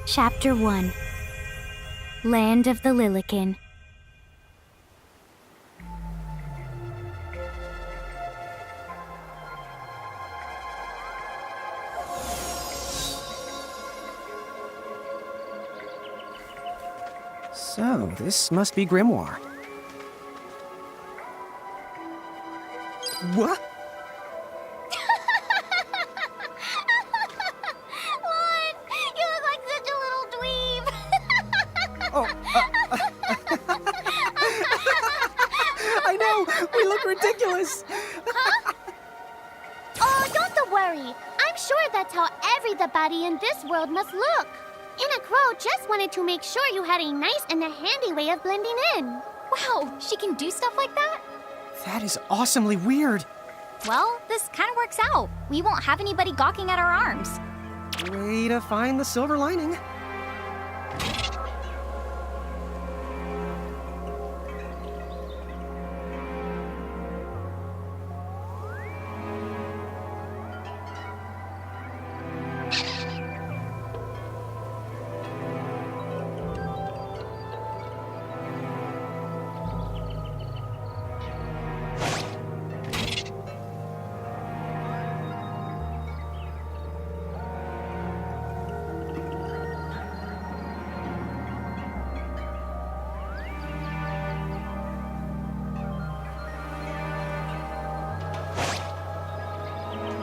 Chapter 1. Land of the Lilikin. So, this must be Grimoire. What? Lon, you look like such a little dweeb. Oh, I know! We look ridiculous! Oh, don't worry. I'm sure that's how everybody in this world must look. Inna Crow just wanted to make sure you had a nice and a handy way of blending in. Wow, she can do stuff like that? That is awesomely weird. Well, this kind of works out. We won't have anybody gawking at our arms. Way to find the silver lining.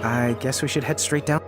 I guess we should head straight down.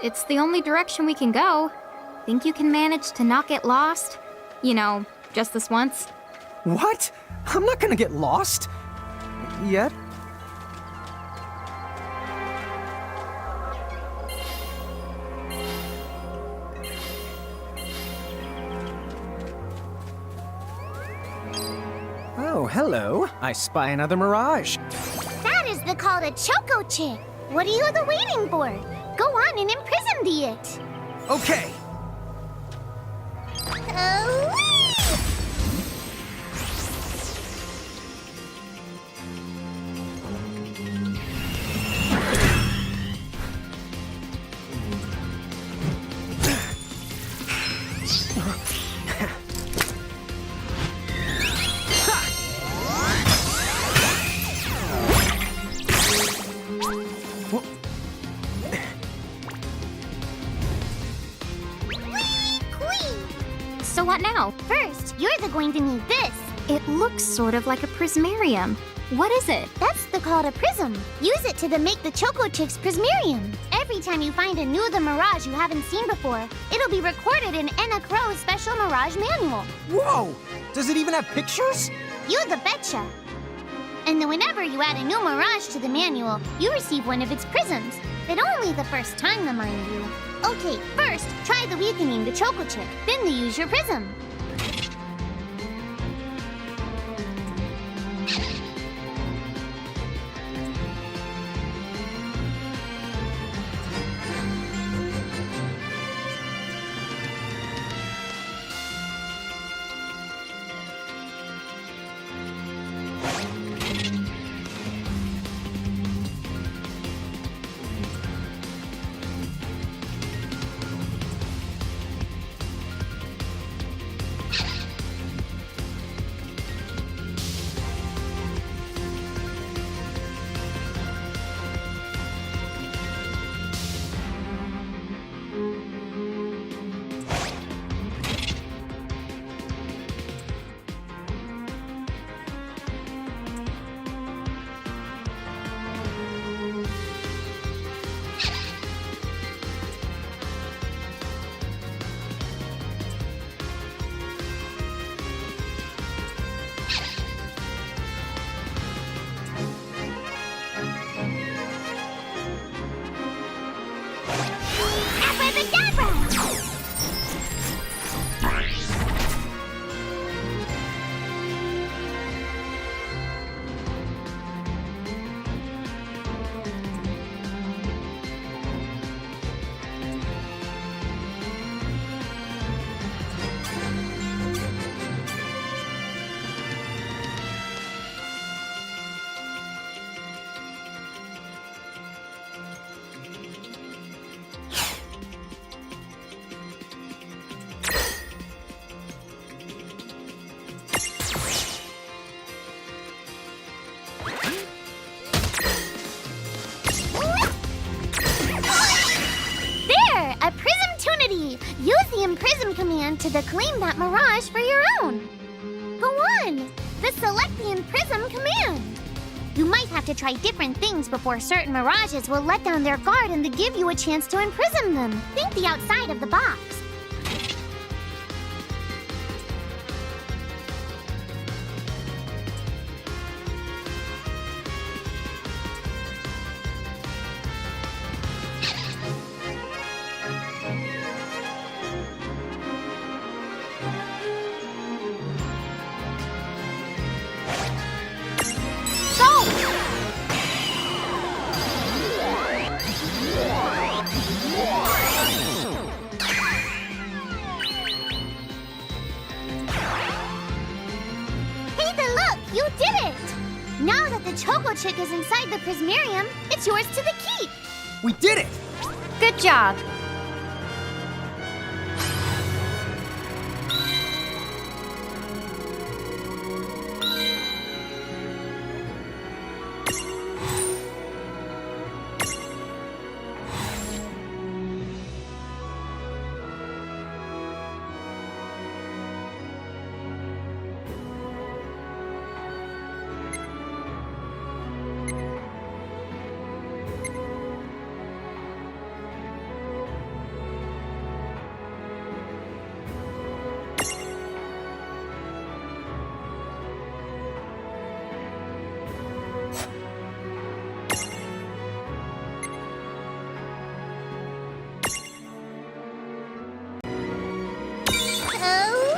It's the only direction we can go. Think you can manage to not get lost? You know, just this once? What? I'm not gonna get lost. Yet? Oh, hello. I spy another mirage. That is the called a Choco Chick. What are you waiting for? Go on and imprison the it. Okay. So what now? First, you're going to need this. It looks sort of like a prismarium. What is it? That's called a prism. Use it to make the Choco Chicks prismarium. Every time you find a new the Mirage you haven't seen before, it'll be recorded in Enna Crow's special Mirage manual. Whoa! Does it even have pictures? You the betcha. And then whenever you add a new Mirage to the manual, you receive one of its prisms. But only the first time, mind you. Okay, first, try the weakening the Choco Chick, then use your prism. Prism command to claim that mirage for your own. Go on! The Selectian Prism command! You might have to try different things before certain mirages will let down their guard and give you a chance to imprism them. Think the outside of the box. You did it! Now that the Choco Chick is inside the Prismarium, it's yours to the keep! We did it! Good job.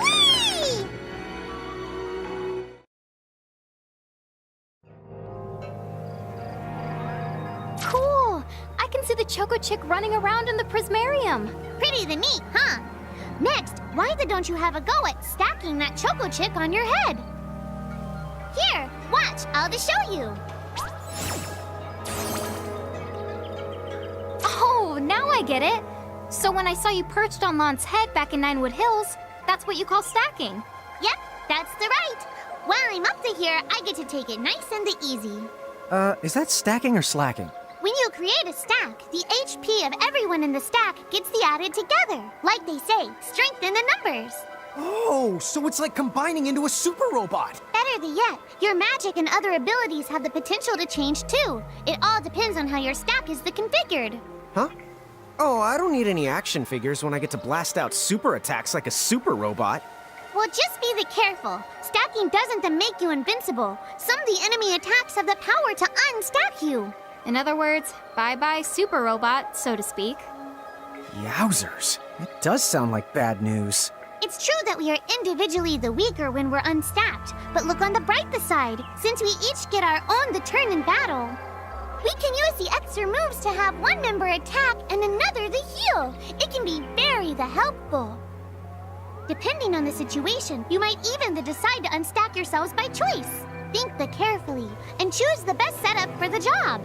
Whee! Cool. I can see the Choco Chick running around in the Prismarium. Pretty the neat, huh? Next, why don't you have a go at stacking that Choco Chick on your head? Here, watch, I'll just show you. Oh, now I get it. So when I saw you perched on Lon's head back in Ninewood Hills, that's what you call stacking. Yep, that's the right. While I'm up to here, I get to take it nice and easy. Is that stacking or slacking? When you create a stack, the HP of everyone in the stack gets the added together. Like they say, strengthen the numbers. Oh, so it's like combining into a super robot. Better yet, your magic and other abilities have the potential to change too. It all depends on how your stack is configured. Huh? Oh, I don't need any action figures when I get to blast out super attacks like a super robot. Well, just be careful. Stacking doesn't make you invincible. Some of the enemy attacks have the power to unstack you. In other words, bye-bye super robot, so to speak. Yowzers. It does sound like bad news. It's true that we are individually the weaker when we're unstacked, but look on the bright side. Since we each get our own turn in battle, we can use the extra moves to have one member attack and another heal. It can be very helpful. Depending on the situation, you might even decide to unstack yourselves by choice. Think carefully and choose the best setup for the job.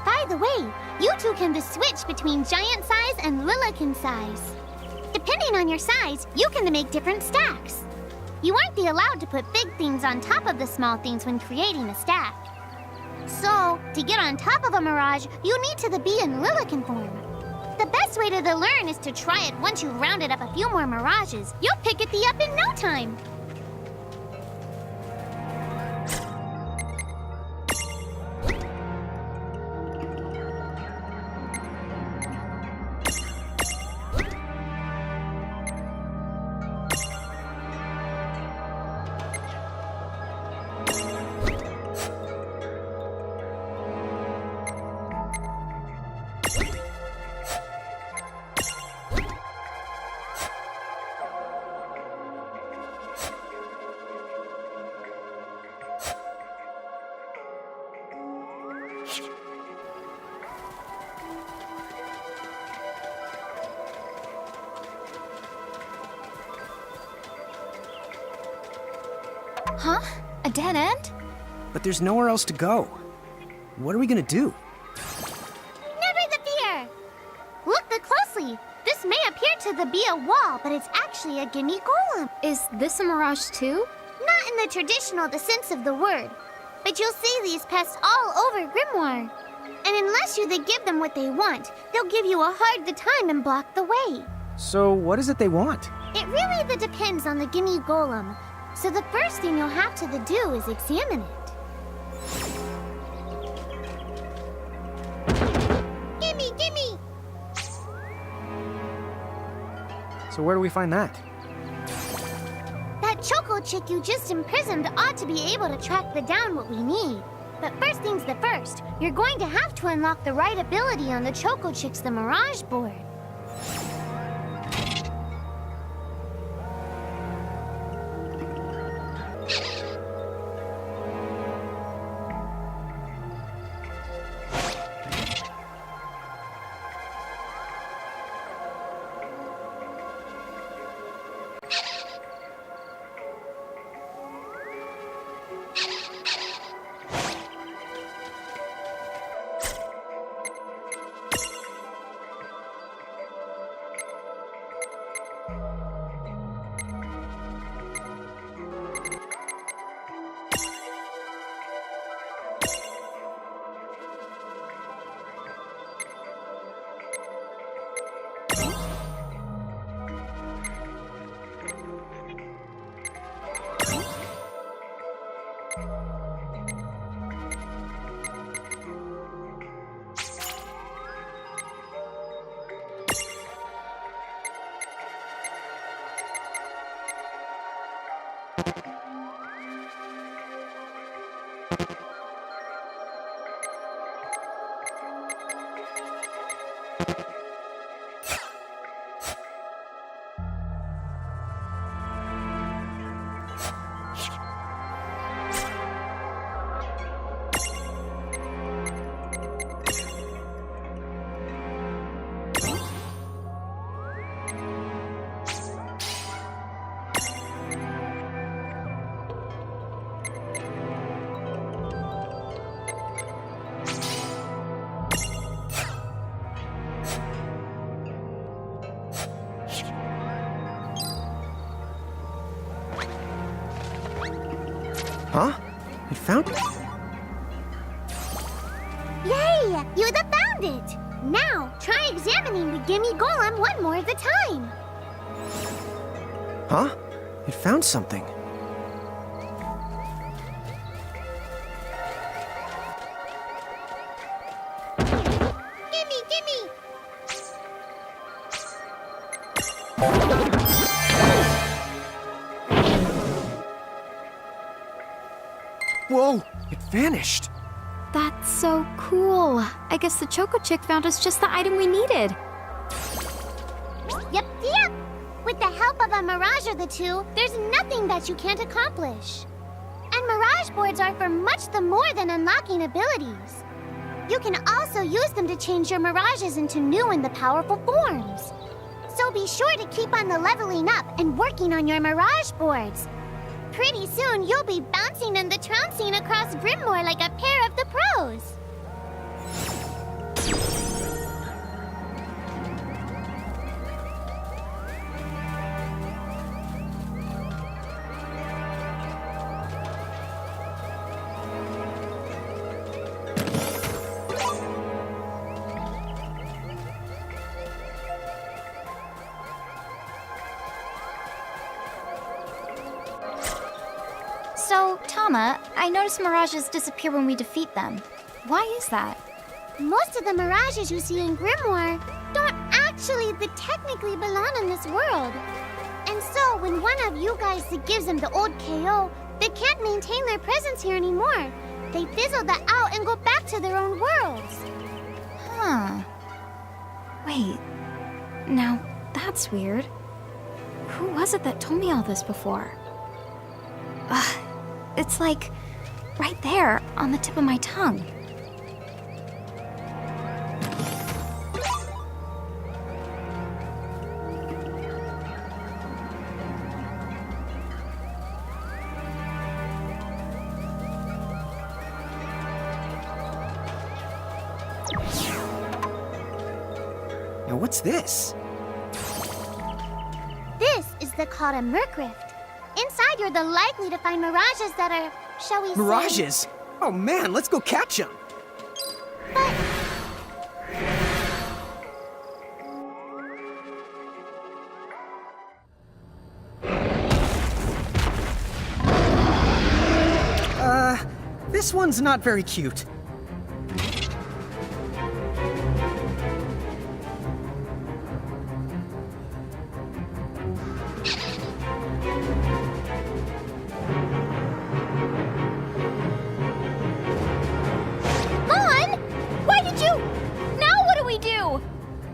By the way, you two can switch between giant size and Lilikin size. Depending on your size, you can make different stacks. You aren't allowed to put big things on top of the small things when creating a stack. So, to get on top of a mirage, you need to be in Lilikin form. The best way to learn is to try it once you've rounded up a few more mirages. You'll pick it up in no time. Huh? A dead end? But there's nowhere else to go. What are we gonna do? Never the fear! Look closely. This may appear to be a wall, but it's actually a gimme golem. Is this a mirage too? Not in the traditional sense of the word, but you'll see these pests all over Grimoire. And unless you give them what they want, they'll give you a hard time and block the way. So what is it they want? It really depends on the gimme golem. So the first thing you'll have to do is examine it. Gimme! So where do we find that? That Choco Chick you just imprisoned ought to be able to track down what we need. But first things the first, you're going to have to unlock the right ability on the Choco Chick's the Mirage board. Huh? It found it? Yay! You found it! Now, try examining the gimme golem one more at a time. Huh? It found something. Gimme! Whoa! It vanished! That's so cool. I guess the Choco Chick found us just the item we needed. Yep. With the help of a Mirage or the two, there's nothing that you can't accomplish. And Mirage boards are for much more than unlocking abilities. You can also use them to change your Mirages into new and powerful forms. So be sure to keep on leveling up and working on your Mirage boards. Pretty soon, you'll be bouncing and trouncing across Grimoire like a pair of the pros. So, Tama, I noticed mirages disappear when we defeat them. Why is that? Most of the Mirages you see in Grimoire don't actually technically belong in this world. And so, when one of you guys gives them the old KO, they can't maintain their presence here anymore. They fizzle out and go back to their own worlds. Huh. Wait. Now, that's weird. Who was it that told me all this before? Ugh. It's like right there on the tip of my tongue. What's this? This is the called a Merc Rift. Inside, you're the likely to find mirages that are, shall we say... Mirages? Oh man, let's go catch them! But... This one's not very cute.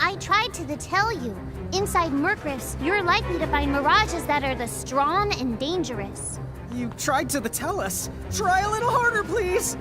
I tried to tell you. Inside Merc Rifts, you're likely to find mirages that are the strong and dangerous. You tried to tell us. Try a little harder, please!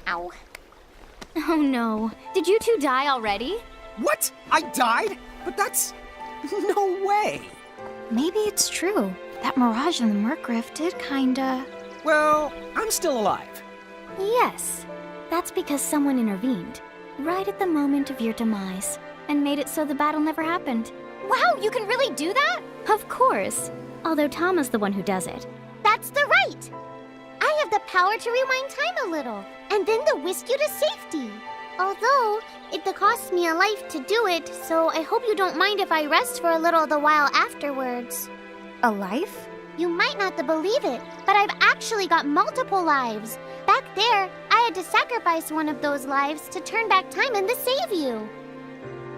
Ow. Oh no. Did you two die already? What? I died? But that's... no way! Maybe it's true. That mirage in the Merc Rift did kinda... Well, I'm still alive. Yes. That's because someone intervened, right at the moment of your demise, and made it so the battle never happened. Wow, you can really do that? Of course. Although Tama's the one who does it. That's the right! I have the power to rewind time a little, and then to whisk you to safety. Although, it costs me a life to do it, so I hope you don't mind if I rest for a little the while afterwards. A life? You might not believe it, but I've actually got multiple lives. Back there, I had to sacrifice one of those lives to turn back time and to save you.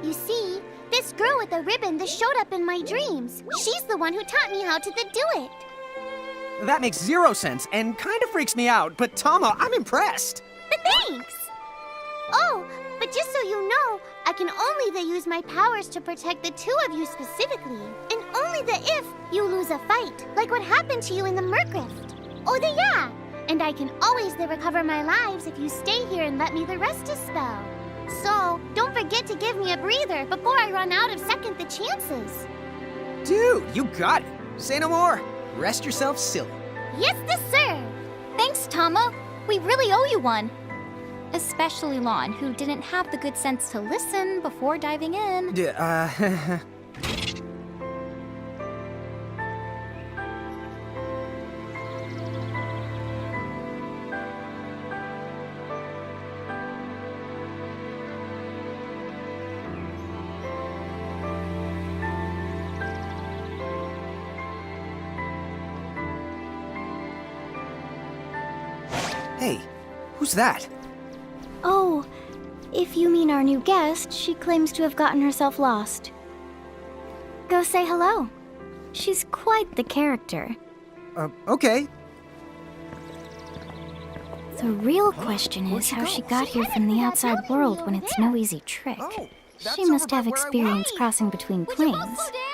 You see, this girl with the ribbon that showed up in my dreams, she's the one who taught me how to do it. That makes zero sense and kind of freaks me out, but Tama, I'm impressed. Thanks! Oh, but just so you know, I can only use my powers to protect the two of you specifically, and only if you lose a fight, like what happened to you in the Merc Rift. Oh, yeah! And I can always recover my lives if you stay here and let me rest a spell. So, don't forget to give me a breather before I run out of second the chances. Dude, you got it. Say no more. Rest yourself silly. Yes, sir. Thanks, Tama. We really owe you one. Especially Lon, who didn't have the good sense to listen before diving in. Hey, who's that? Oh, if you mean our new guest, she claims to have gotten herself lost. Go say hello. She's quite the character. Okay. The real question is how she got here from the outside world when it's no easy trick. Oh, that's She must over have by where I experience was. crossing between Would you both planes. slow down?